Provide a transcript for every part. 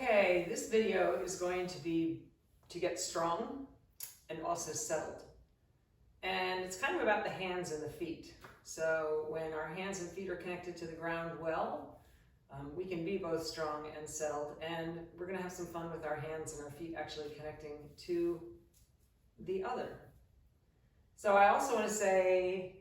Okay, this video is going to be to get strong and also settled. And it's kind of about the hands and the feet. So when our hands and feet are connected to the ground well, we can be both strong and settled. And we're going to have some fun with our hands and our feet actually connecting to the other. So I also want to say,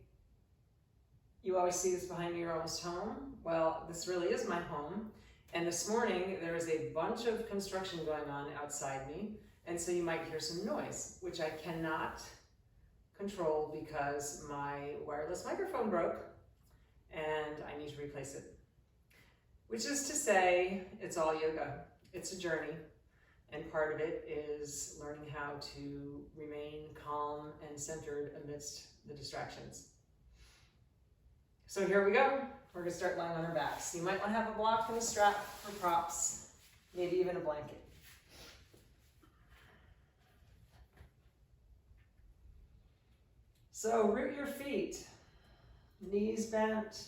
you always see this behind me, you're almost home. Well, this really is my home. And this morning, there is a bunch of construction going on outside me. And so you might hear some noise, which I cannot control because my wireless microphone broke and I need to replace it. Which is to say, it's all yoga. It's a journey. And part of it is learning how to remain calm and centered amidst the distractions. So here we go. We're going to start lying on our backs. You might want to have a block and a strap for props, maybe even a blanket. So root your feet, knees bent,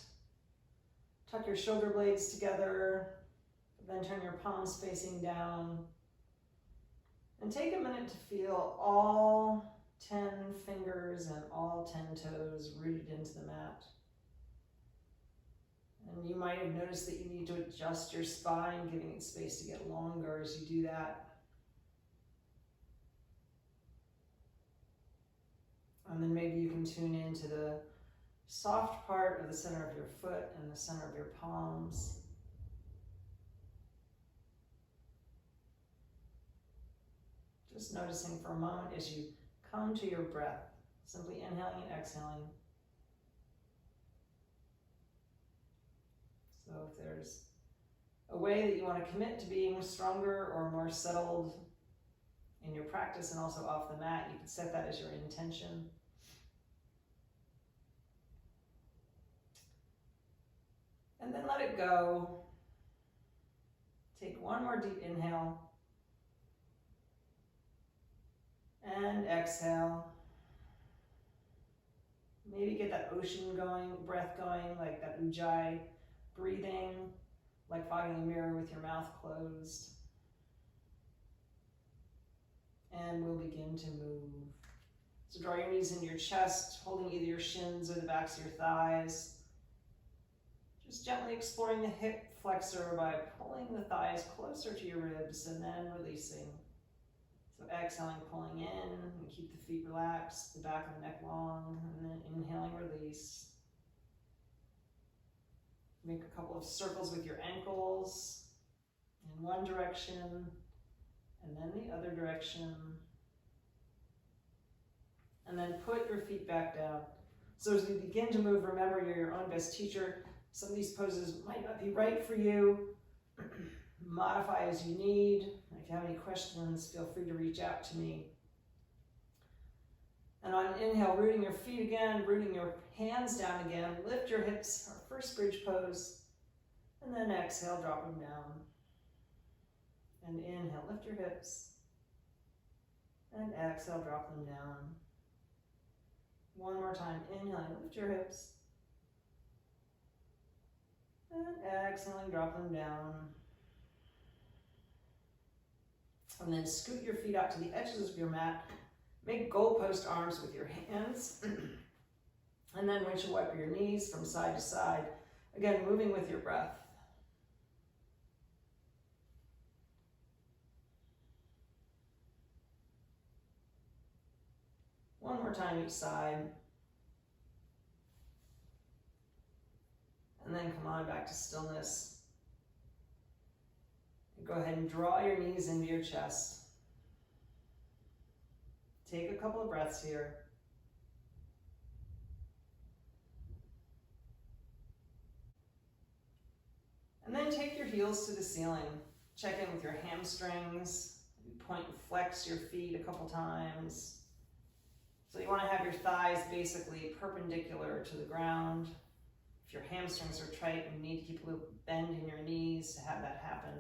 tuck your shoulder blades together, then turn your palms facing down. And take a minute to feel all 10 fingers and all 10 toes rooted into the mat. And you might have noticed that you need to adjust your spine, giving it space to get longer as you do that. And then maybe you can tune into the soft part of the center of your foot and the center of your palms. Just noticing for a moment as you come to your breath, simply inhaling and exhaling. So if there's a way that you want to commit to being stronger or more settled in your practice and also off the mat, you can set that as your intention. And then let it go. Take one more deep inhale. And exhale. Maybe get that ocean going, breath going, like that ujjayi. Breathing, like fogging a mirror with your mouth closed. And we'll begin to move. So draw your knees into your chest, holding either your shins or the backs of your thighs. Just gently exploring the hip flexor by pulling the thighs closer to your ribs and then releasing. So exhaling, pulling in, and keep the feet relaxed, the back of the neck long, and then inhaling, release. Make a couple of circles with your ankles in one direction and then the other direction. And then put your feet back down. So as we begin to move, remember you're your own best teacher. Some of these poses might not be right for you. Modify as you need. If you have any questions, feel free to reach out to me. And on inhale, rooting your feet again, rooting your hands down again. Lift your hips, our first bridge pose. And then exhale, drop them down. And inhale, lift your hips. And exhale, drop them down. One more time, inhaling, lift your hips. And exhaling, drop them down. And then scoot your feet out to the edges of your mat. Make goalpost arms with your hands. And then windshield wiper your knees from side to side. Again, moving with your breath. One more time each side. And then come on back to stillness. And go ahead and draw your knees into your chest. Take a couple of breaths here. And then take your heels to the ceiling. Check in with your hamstrings. Point and flex your feet a couple times. So you want to have your thighs basically perpendicular to the ground. If your hamstrings are tight and you need to keep a little bend in your knees to have that happen,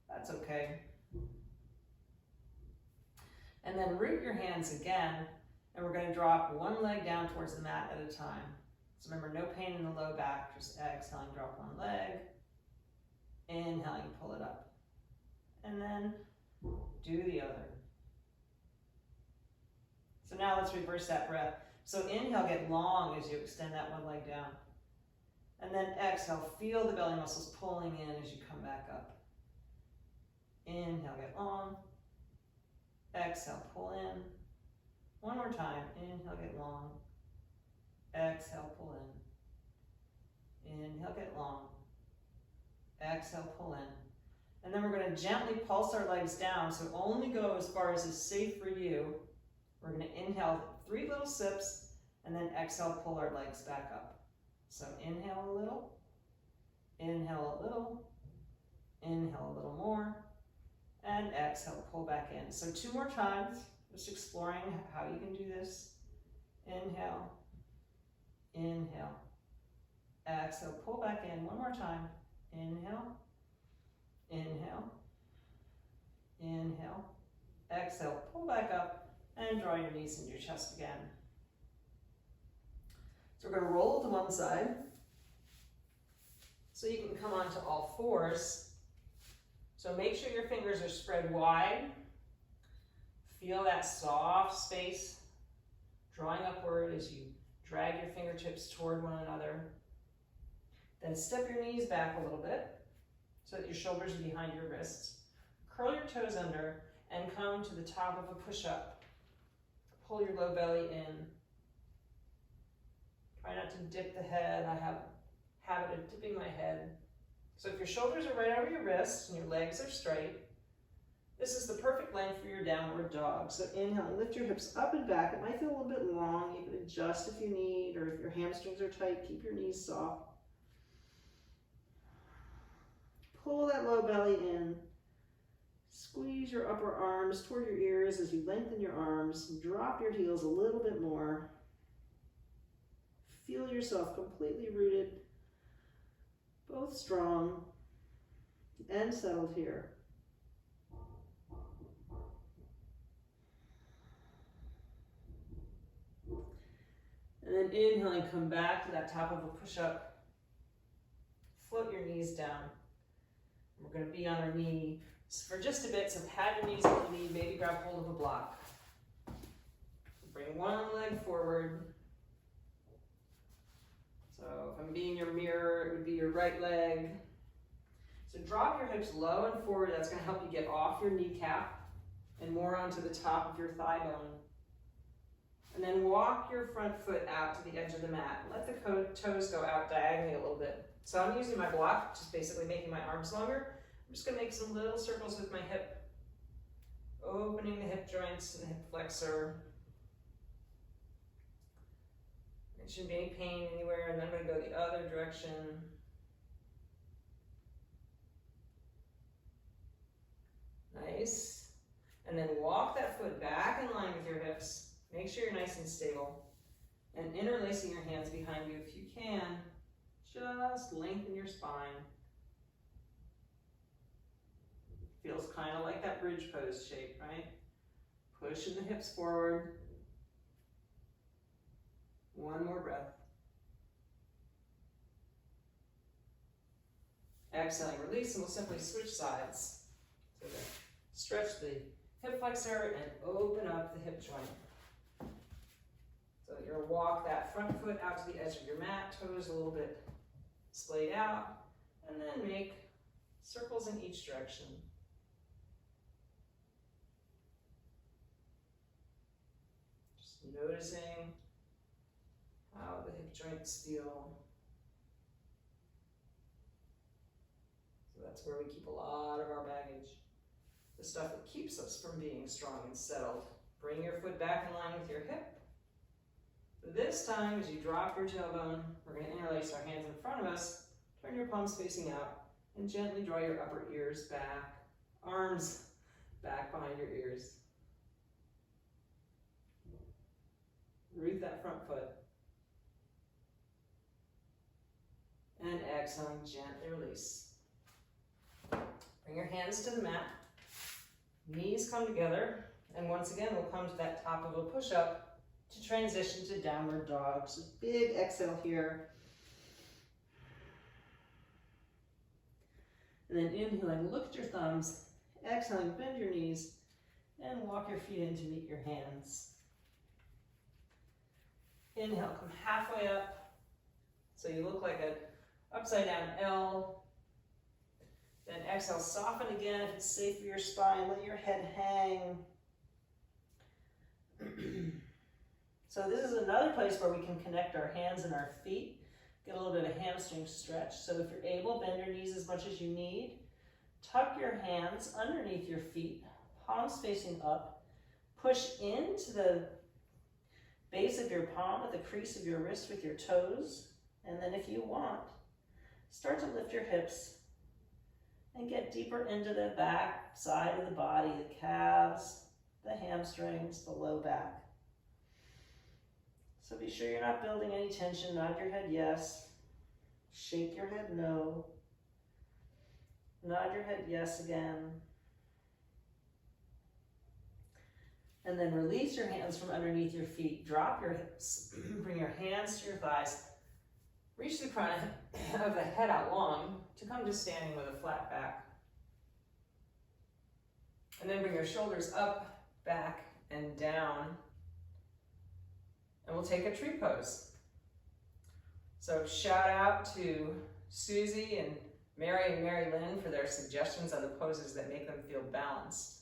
that's okay. And then root your hands again, and we're going to drop one leg down towards the mat at a time. So remember, no pain in the low back, just exhaling, drop one leg. Inhaling, pull it up. and then do the other. So now let's reverse that breath. So inhale, get long as you extend that one leg down. And then exhale, feel the belly muscles pulling in as you come back up. Inhale, get long. Exhale, pull in. One more time. Inhale, get long. Exhale, pull in. Inhale, get long. Exhale, pull in. And then we're going to gently pulse our legs down, so only go as far as is safe for you. We're going to inhale 3 little sips, and then exhale, pull our legs back up. So inhale a little, inhale a little, inhale a little more, and exhale, pull back in. So 2 more times, just exploring how you can do this. Inhale, inhale, exhale, pull back in. One more time. Inhale, inhale, inhale, exhale, pull back up, and draw your knees into your chest again. So we're going to roll to one side. So you can come onto all fours. So make sure your fingers are spread wide. Feel that soft space drawing upward as you drag your fingertips toward one another. Then step your knees back a little bit so that your shoulders are behind your wrists. Curl your toes under and come to the top of a push-up. Pull your low belly in. Try not to dip the head. I have a habit of dipping my head. So if your shoulders are right over your wrists and your legs are straight, this is the perfect length for your downward dog. So inhale, lift your hips up and back. It might feel a little bit long. You can adjust if you need, or if your hamstrings are tight, keep your knees soft. Pull that low belly in. Squeeze your upper arms toward your ears as you lengthen your arms. Drop your heels a little bit more. Feel yourself completely rooted, both strong and settled here. And then inhaling, come back to that top of a push-up. Float your knees down. We're going to be on our knee for just a bit, so pad your knees on the knee, maybe grab hold of a block. Bring one leg forward. So if I'm being your mirror, it would be your right leg. So drop your hips low and forward. That's going to help you get off your kneecap and more onto the top of your thigh bone. And then walk your front foot out to the edge of the mat. Let the toes go out diagonally a little bit. So I'm using my block, just basically making my arms longer. I'm just going to make some little circles with my hip, opening the hip joints and the hip flexor. There shouldn't be any pain anywhere, and then I'm going to go the other direction. Nice. And then walk that foot back in line with your hips. Make sure you're nice and stable. And interlacing your hands behind you if you can. Just lengthen your spine. Feels kind of like that bridge pose shape, right? Pushing the hips forward. One more breath. Exhaling, release, and we'll simply switch sides. So stretch the hip flexor and open up the hip joint. So you're going to walk that front foot out to the edge of your mat, toes a little bit splayed out, and then make circles in each direction. Just noticing how the hip joints feel. So that's where we keep a lot of our baggage. The stuff that keeps us from being strong and settled. Bring your foot back in line with your hip. This time, as you drop your tailbone, we're going to interlace our hands in front of us, turn your palms facing out, and gently draw your upper ears back, arms back behind your ears. Root that front foot. And exhaling, gently release. Bring your hands to the mat, knees come together, and once again, we'll come to that top of a push-up to transition to downward dog. So big exhale here. And then inhaling, look at your thumbs Exhaling, bend your knees and walk your feet in to meet your hands. Inhale, come halfway up. So you look like an upside down L. Then exhale, soften again if it's safe for your spine. Let your head hang. So this is another place where we can connect our hands and our feet. Get a little bit of a hamstring stretch. So if you're able, bend your knees as much as you need. Tuck your hands underneath your feet, palms facing up. Push into the base of your palm at the crease of your wrist with your toes. And then if you want, start to lift your hips and get deeper into the back side of the body, the calves, the hamstrings, the low back. So be sure you're not building any tension. Nod your head yes. Shake your head no. Nod your head yes again. And then release your hands from underneath your feet. Drop your hips. Bring your hands to your thighs. Reach the crown of the head out long to come to standing with a flat back. And then bring your shoulders up, back, and down. And we'll take a tree pose. So shout out to Susie and Mary Lynn for their suggestions on the poses that make them feel balanced.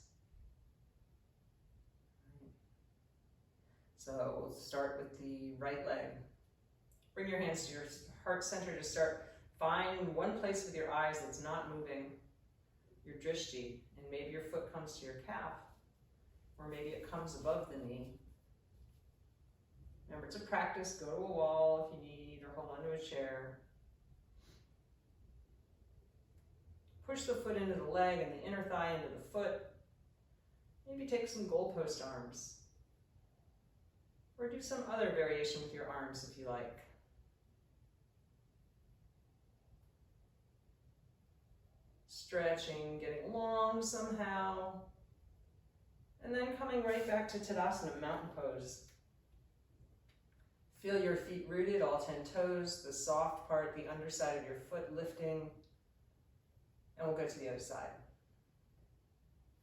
So we'll start with the right leg. Bring your hands to your heart center to start. Find one place with your eyes that's not moving, your drishti, and maybe your foot comes to your calf, or maybe it comes above the knee. Remember, it's a practice. Go to a wall if you need, or hold onto a chair. Push the foot into the leg and the inner thigh into the foot. Maybe take some goalpost arms. Or do some other variation with your arms if you like. Stretching, getting long somehow. And then coming right back to Tadasana, mountain pose. Feel your feet rooted, all 10 toes, the soft part, the underside of your foot lifting. And we'll go to the other side.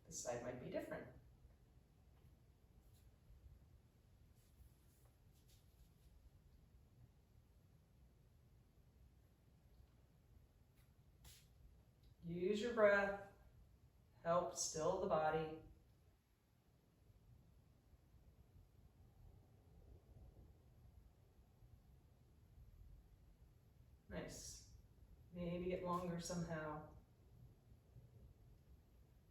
This side might be different. Use your breath, help still the body. Nice. Maybe get longer somehow.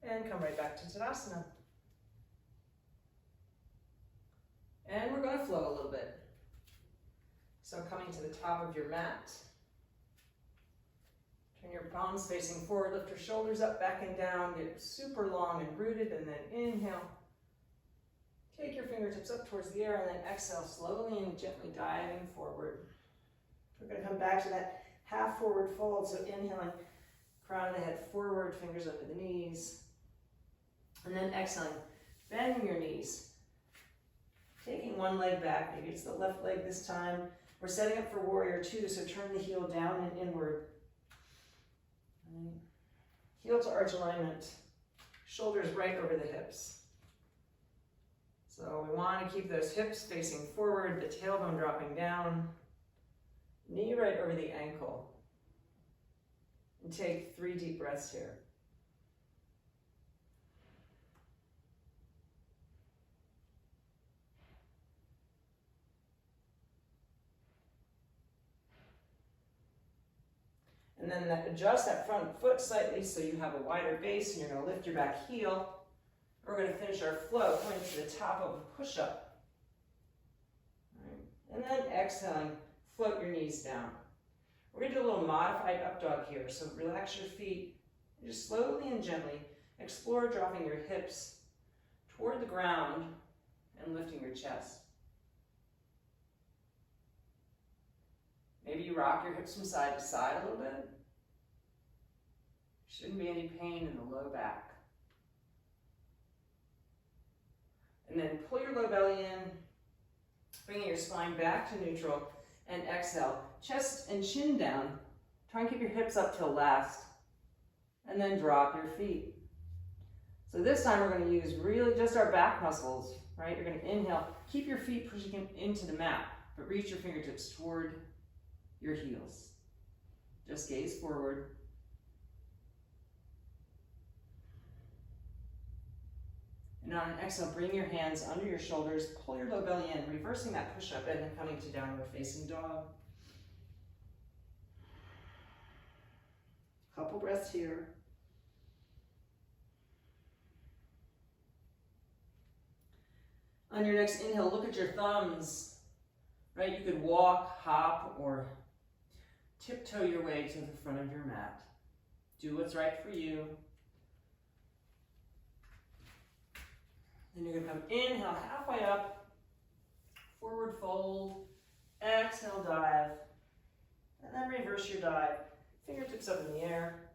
And come right back to Tadasana. And we're going to flow a little bit. So coming to the top of your mat. Turn your palms facing forward, lift your shoulders up, back and down, get super long and rooted, and then inhale. Take your fingertips up towards the air, and then exhale, slowly and gently diving forward. We're going to come back to that half forward fold, so inhaling, crown of the head forward, fingers under the knees. And then exhaling, bending your knees. Taking one leg back, maybe it's the left leg this time. We're setting up for warrior two, so turn the heel down and inward. Heel to arch alignment, shoulders right over the hips. So we want to keep those hips facing forward, the tailbone dropping down, knee right over the ankle. And take 3 deep breaths here. And then adjust that front foot slightly so you have a wider base, and you're going to lift your back heel. We're going to finish our flow going to the top of a push-up. Right. And then exhaling, float your knees down. We're going to do a little modified up dog here, so relax your feet. Just slowly and gently explore dropping your hips toward the ground and lifting your chest. Maybe you rock your hips from side to side a little bit. Shouldn't be any pain in the low back. And then pull your low belly in, bringing your spine back to neutral, and exhale. Chest and chin down. Try and keep your hips up till last. And then drop your feet. So this time we're going to use really just our back muscles, right? You're going to inhale, keep your feet pushing into the mat, but reach your fingertips toward your heels. Just gaze forward. And on an exhale, bring your hands under your shoulders, pull your low belly in, reversing that push-up and then coming to downward facing dog. Couple breaths here. On your next inhale, look at your thumbs, right? You could walk, hop, or tiptoe your way to the front of your mat. Do what's right for you. Then you're gonna come inhale halfway up, forward fold, exhale dive, and then reverse your dive. Fingertips up in the air,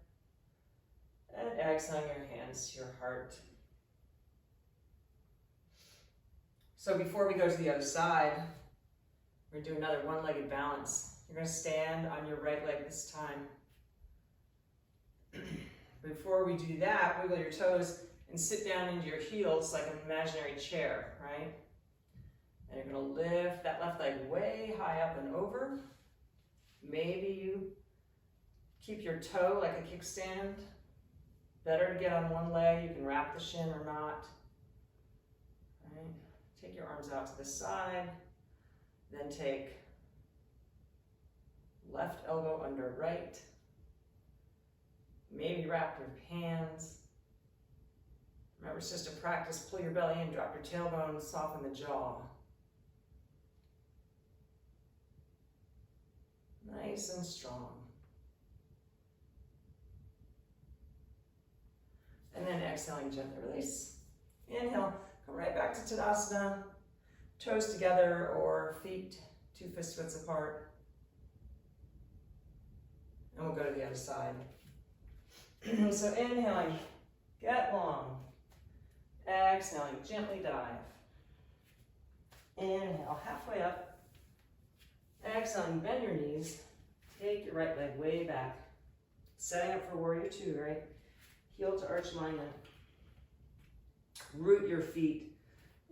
and exhaling your hands to your heart. So before we go to the other side, we're gonna do another one-legged balance. You're gonna stand on your right leg this time. Before we do that, wiggle your toes and sit down into your heels like an imaginary chair, right? And you're gonna lift that left leg way high up and over. Maybe you keep your toe like a kickstand. Better to get on one leg. You can wrap the shin or not. Right? Take your arms out to the side. Then take left elbow under right. Maybe wrap your hands. Remember, it's just a practice. Pull your belly in, drop your tailbone, soften the jaw. Nice and strong. And then exhaling, gently release. Inhale, come right back to Tadasana. Toes together or feet 2 fist widths apart. And we'll go to the other side. So inhaling, get long. Exhaling, gently dive. Inhale, halfway up. Exhaling, bend your knees. Take your right leg way back. Setting up for warrior 2, right? Heel to arch alignment. Root your feet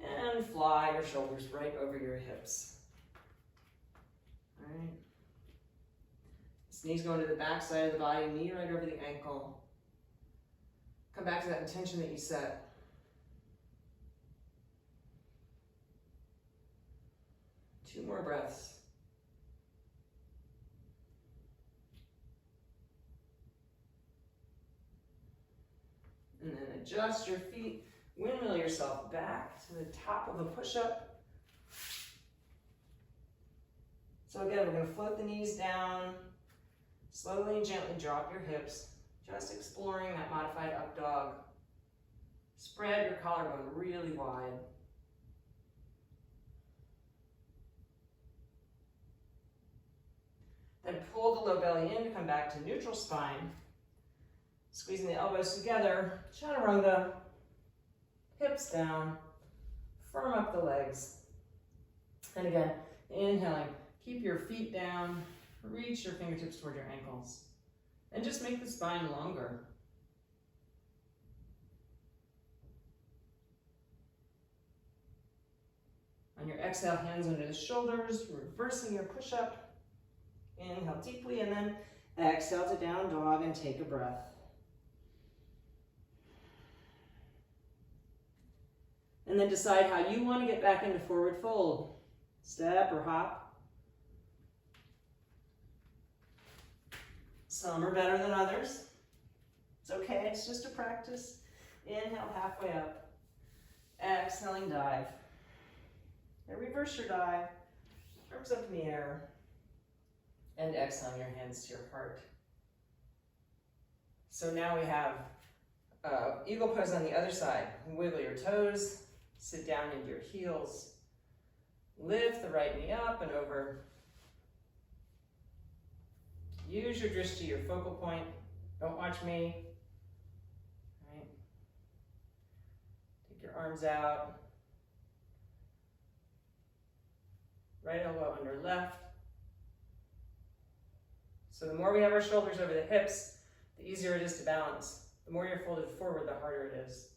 and fly your shoulders right over your hips. All right. This knee's going to the back side of the body, knee right over the ankle. Come back to that intention that you set. Two more breaths. And then adjust your feet, windmill yourself back to the top of a push-up. So again, we're going to float the knees down, slowly and gently drop your hips, just exploring that modified up dog. Spread your collarbone really wide. Then pull the low belly in to come back to neutral spine. Squeezing the elbows together, chaturanga, hips down, firm up the legs. And again, inhaling, keep your feet down, reach your fingertips toward your ankles. And just make the spine longer. On your exhale, hands under the shoulders, reversing your push-up. Inhale deeply, and then exhale to down dog and take a breath. And then decide how you want to get back into forward fold. Step or hop. Some are better than others. It's okay, it's just a practice. Inhale, halfway up. Exhaling, dive. And reverse your dive. Arms up in the air. And exhaling your hands to your heart. So now we have eagle pose on the other side. Wiggle your toes. Sit down into your heels. Lift the right knee up and over. Use your drishti, your focal point. Don't watch me. All right. Take your arms out. Right elbow under left. So the more we have our shoulders over the hips, the easier it is to balance. The more you're folded forward, the harder it is.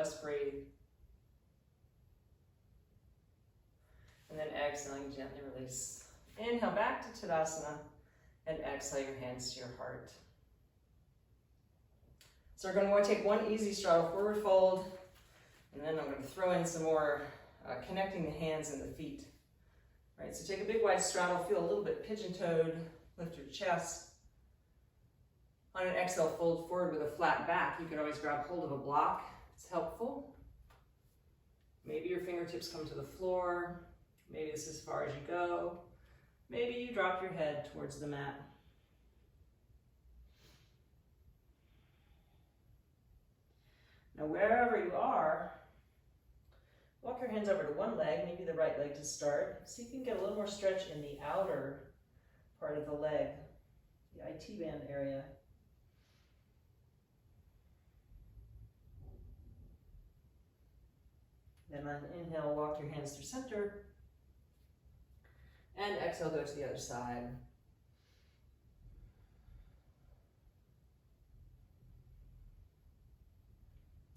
Just breathe. And then exhaling, gently release. Inhale back to Tadasana and exhale your hands to your heart. So we're going to take one easy straddle forward fold, and then I'm going to throw in some more connecting the hands and the feet. All right, so take a big wide straddle, feel a little bit pigeon-toed, lift your chest. On an exhale, fold forward with a flat back. You can always grab hold of a block, it's helpful. Maybe your fingertips come to the floor. Maybe this is as far as you go. Maybe you drop your head towards the mat. Now wherever you are, walk your hands over to one leg, maybe the right leg to start. See if you can get a little more stretch in the outer part of the leg, the IT band area. Then on inhale, walk your hands through center. And exhale, go to the other side.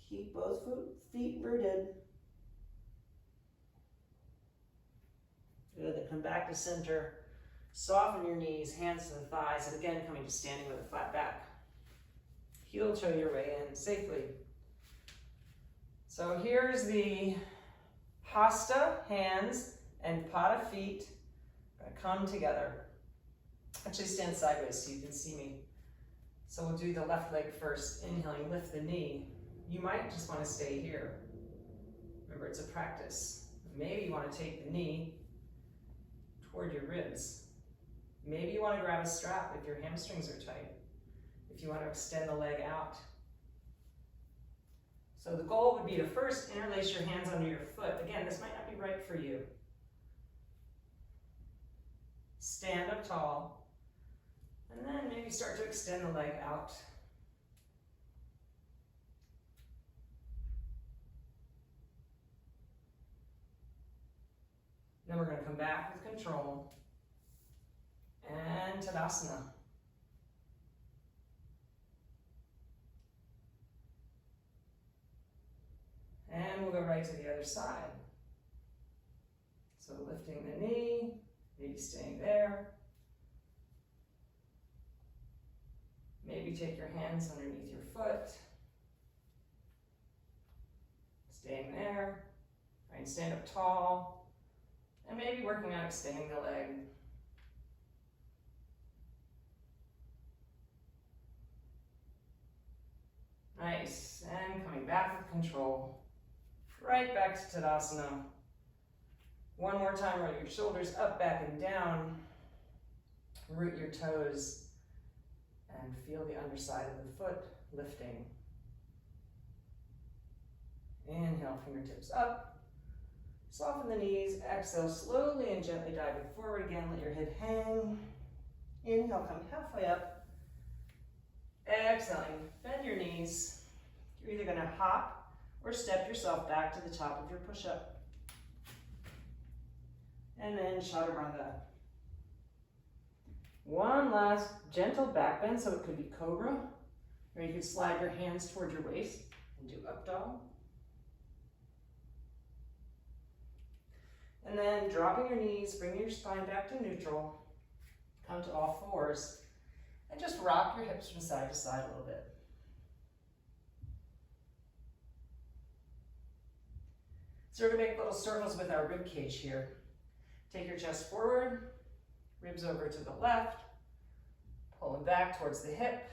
Keep both feet rooted. Good, then come back to center. Soften your knees, hands to the thighs, and again, coming to standing with a flat back. Heel toe your way in safely. So here's the hasta, hands, and pada, feet. Come together. Actually stand sideways so you can see me. So we'll do the left leg first. Inhaling, lift the knee. You might just want to stay here. Remember, it's a practice. Maybe you want to take the knee toward your ribs. Maybe you want to grab a strap if your hamstrings are tight. If you want to extend the leg out. So the goal would be to first interlace your hands under your foot. Again, this might not be right for you. Stand up tall, and then maybe start to extend the leg out. Then we're going to come back with control and Tadasana. And we'll go right to the other side. So lifting the knee, maybe staying there. Maybe take your hands underneath your foot. Staying there. Try and stand up tall. And maybe working on extending the leg. Nice. And coming back with control. Right back to Tadasana. One more time, roll your shoulders up, back, and down. Root your toes and feel the underside of the foot lifting. Inhale, fingertips up. Soften the knees. Exhale, slowly and gently diving forward again. Let your head hang. Inhale, come halfway up. Exhaling, bend your knees. You're either going to hop or step yourself back to the top of your push-up. And then Chaturanga. One last gentle back bend, so it could be Cobra, or you could slide your hands toward your waist and do Up Dog. And then dropping your knees, bringing your spine back to neutral. Come to all fours, and just rock your hips from side to side a little bit. So we're going to make little circles with our rib cage here. Take your chest forward, ribs over to the left, pull them back towards the hip,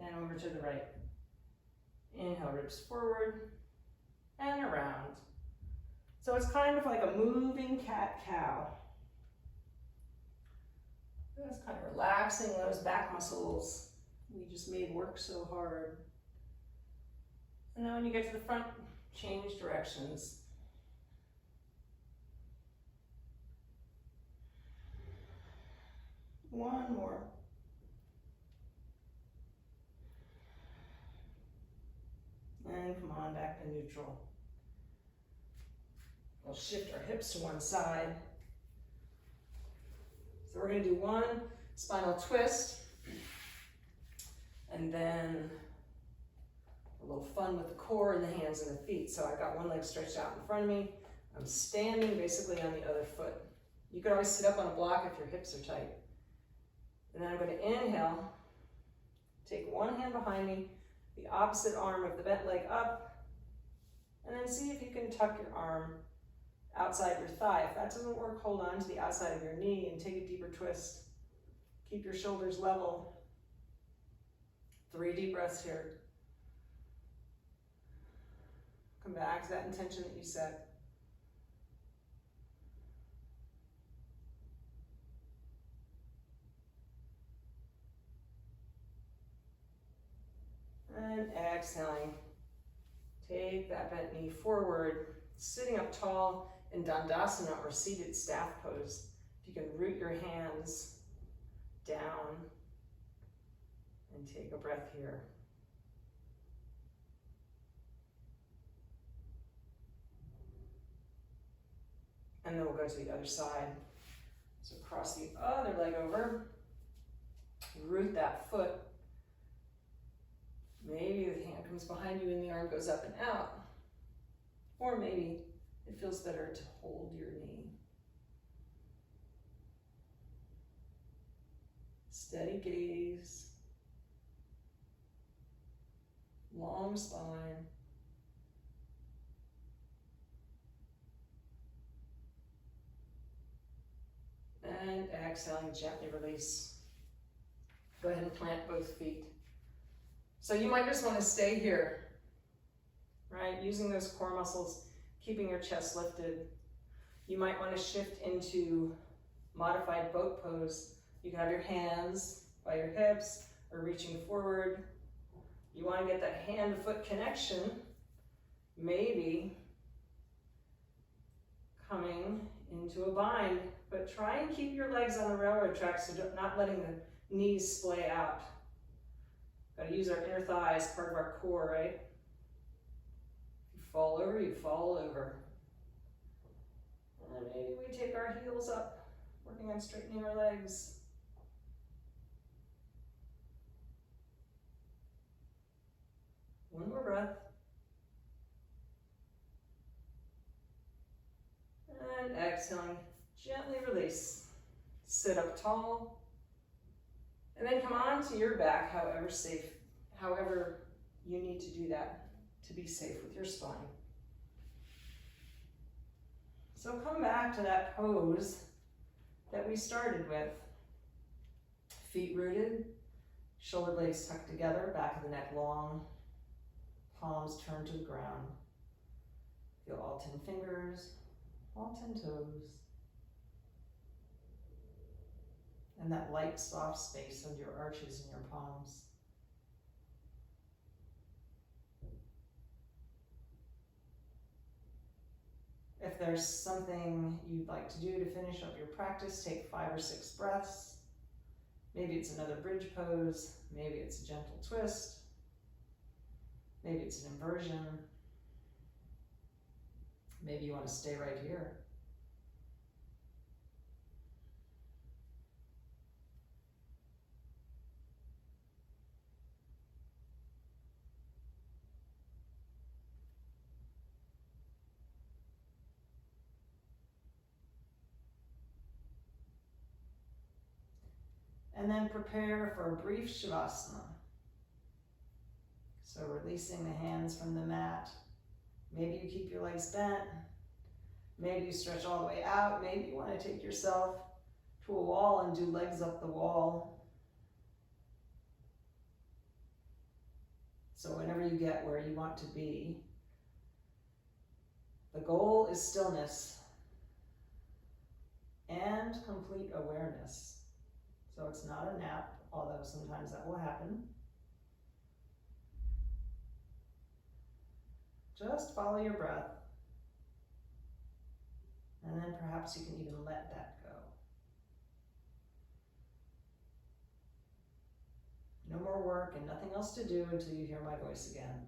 and over to the right. Inhale, ribs forward, and around. So it's kind of like a moving cat-cow. Just kind of relaxing those back muscles we just made work so hard. And then when you get to the front, change directions. One more. And come on back to neutral. We'll shift our hips to one side. So we're going to do one spinal twist, and then a little fun with the core and the hands and the feet. So I've got one leg stretched out in front of me. I'm standing basically on the other foot. You could always sit up on a block if your hips are tight. And then I'm going to inhale, take one hand behind me, the opposite arm of the bent leg up, and then see if you can tuck your arm outside your thigh. If that doesn't work, hold on to the outside of your knee and take a deeper twist. Keep your shoulders level. 3 deep breaths here. Come back to that intention that you set. And exhaling. Take that bent knee forward, sitting up tall in Dandasana or seated staff pose. If you can root your hands down and take a breath here. And then we'll go to the other side. So cross the other leg over, root that foot. Maybe the hand comes behind you and the arm goes up and out. Or maybe it feels better to hold your knee. Steady gaze. Long spine. And exhaling, gently release. Go ahead and plant both feet. So you might just want to stay here, right? Using those core muscles, keeping your chest lifted. You might want to shift into modified boat pose. You can have your hands by your hips or reaching forward. You want to get that hand-foot connection, maybe coming into a bind, but try and keep your legs on the railroad tracks, so not letting the knees splay out. Got to use our inner thigh as part of our core, right? If you fall over, you fall over. And then maybe we take our heels up, working on straightening our legs. One more breath. And exhaling, gently release. Sit up tall. And then come on to your back, however you need to do that to be safe with your spine. So come back to that pose that we started with. Feet rooted, shoulder blades tucked together, back of the neck long, palms turned to the ground. Feel all 10 fingers, all 10 toes. And that light, soft space of your arches and your palms. If there's something you'd like to do to finish up your practice, take 5 or 6 breaths. Maybe it's another bridge pose. Maybe it's a gentle twist. Maybe it's an inversion. Maybe you want to stay right here. And then prepare for a brief Shavasana. So releasing the hands from the mat. Maybe you keep your legs bent. Maybe you stretch all the way out. Maybe you want to take yourself to a wall and do legs up the wall. So whenever you get where you want to be, the goal is stillness and complete awareness. So it's not a nap, although sometimes that will happen. Just follow your breath. And then perhaps you can even let that go. No more work and nothing else to do until you hear my voice again.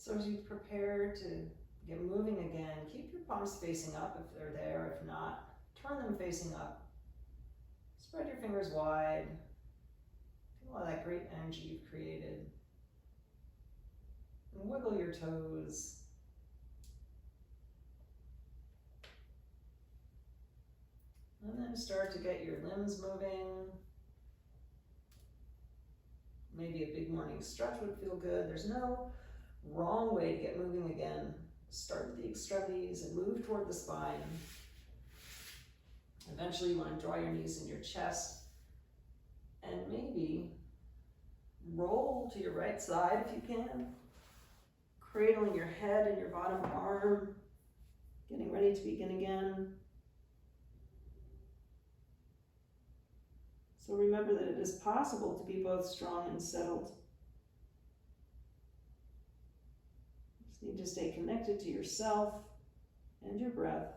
So as you prepare to get moving again, keep your palms facing up if they're there. If not, turn them facing up. Spread your fingers wide. Feel all that great energy you've created. And wiggle your toes. And then start to get your limbs moving. Maybe a big morning stretch would feel good. There's no wrong way to get moving again. Start with the extremities and move toward the spine. Eventually you want to draw your knees in your chest and maybe roll to your right side if you can. Cradling your head and your bottom arm. Getting ready to begin again. So remember that it is possible to be both strong and settled. You just need to stay connected to yourself and your breath.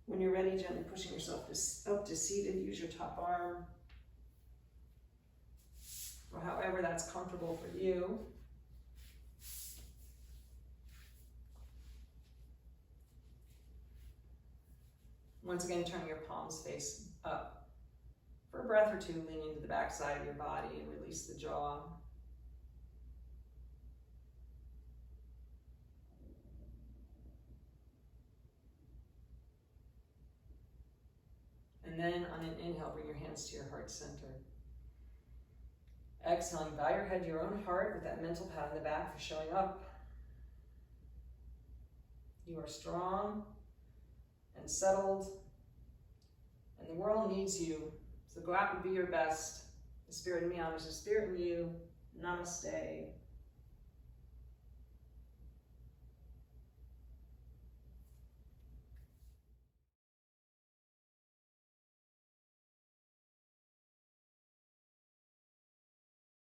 When you're ready, gently pushing yourself up to seated, use your top arm, or however that's comfortable for you. Once again, turn your palms face up. For a breath or two, lean into the back side of your body and release the jaw. And then on an inhale, bring your hands to your heart center. Exhaling, bow your head to your own heart with that mental pat on the back for showing up. You are strong and settled, and the world needs you. So go out and be your best. The spirit in me honors the spirit in you. Namaste.